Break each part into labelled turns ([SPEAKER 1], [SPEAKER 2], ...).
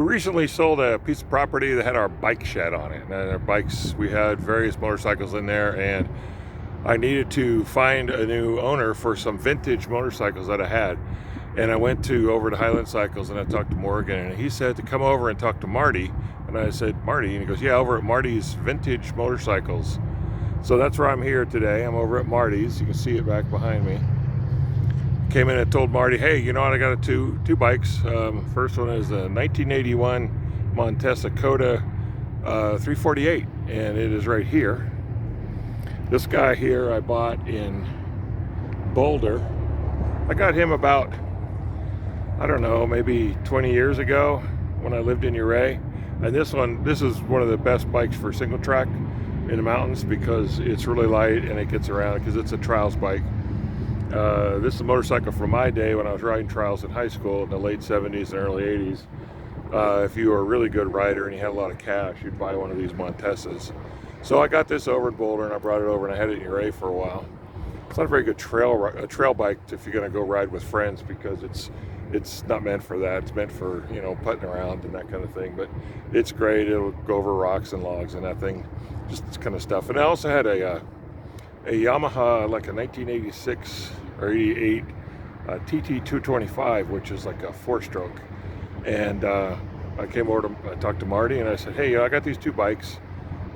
[SPEAKER 1] We recently sold a piece of property that had our bike shed on it. And our bikes, we had various motorcycles in there, and I needed to find a new owner for some vintage motorcycles that I had. And I went over to Highland Cycles and I talked to Morgan, and he said to come over and talk to Marty. And I said, Marty? And he goes, yeah, over at Marty's Vintage Motorcycles. So that's where I'm here today. I'm over at Marty's. You can see it back behind me. Came in and told Marty, hey, you know what, I got two bikes. First one is a 1981 Montessa Cota 348, and it is right here. This guy here I bought in Boulder. I got him about, I don't know, maybe 20 years ago when I lived in Ouray. And this is one of the best bikes for single track in the mountains because it's really light and it gets around because it's a trials bike. This is a motorcycle from my day when I was riding trials in high school in the late 70s and early 80s. If you were a really good rider and you had a lot of cash, you'd buy one of these Montessas. So I got this over in Boulder and I brought it over and I had it in Ouray for a while. It's not a very good trail bike if you're going to go ride with friends because it's not meant for that. It's meant for, you know, putting around and that kind of thing. But it's great. It'll go over rocks and logs and that thing, just this kind of stuff. And I also had a Yamaha, like a 1986 or 88 TT225, which is like a 4-stroke. And I came over I talked to Marty and I said, hey, I got these two bikes.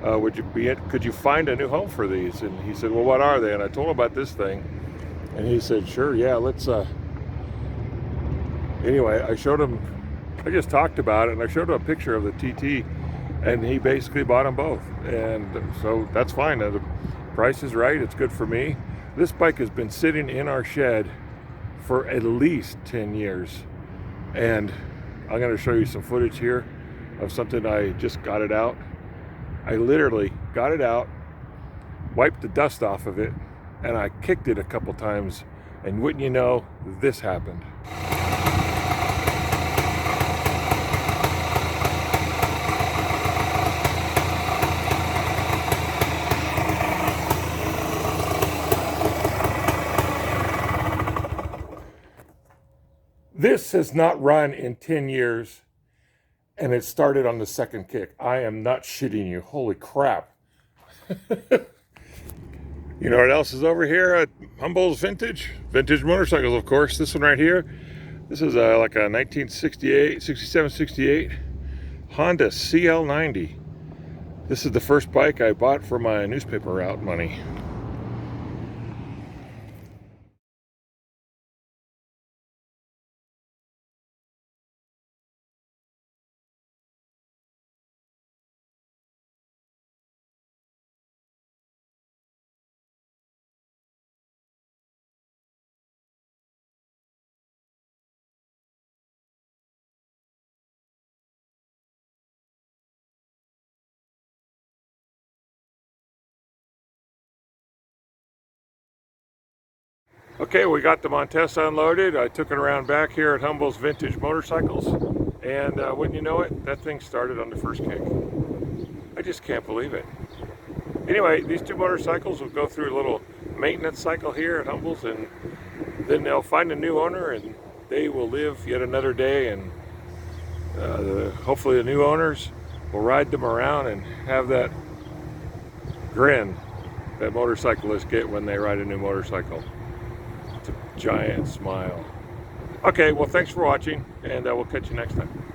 [SPEAKER 1] Could you find a new home for these? And he said, well, what are they? And I told him about this thing. And he said, sure, yeah, let's, anyway, I just talked about it and I showed him a picture of the TT and he basically bought them both. And so that's fine. The price is right. It's good for me. This bike has been sitting in our shed for at least 10 years. And I'm going to show you some footage here of something I just got it out. I literally got it out, wiped the dust off of it, and I kicked it a couple times, and wouldn't you know, this happened. This has not run in 10 years. And it started on the second kick. I am not shitting you. Holy crap. You know what else is over here at Humble's Vintage Motorcycles, of course. This one right here. This is like a 1967-68 Honda CL90. This is the first bike I bought for my newspaper route money. Okay, we got the Montessa unloaded. I took it around back here at Humble's Vintage Motorcycles, and wouldn't you know it, that thing started on the first kick. I just can't believe it. Anyway, these two motorcycles will go through a little maintenance cycle here at Humble's, and then they'll find a new owner, and they will live yet another day, and hopefully the new owners will ride them around and have that grin that motorcyclists get when they ride a new motorcycle. Giant smile. Okay, well, thanks for watching, and we'll catch you next time.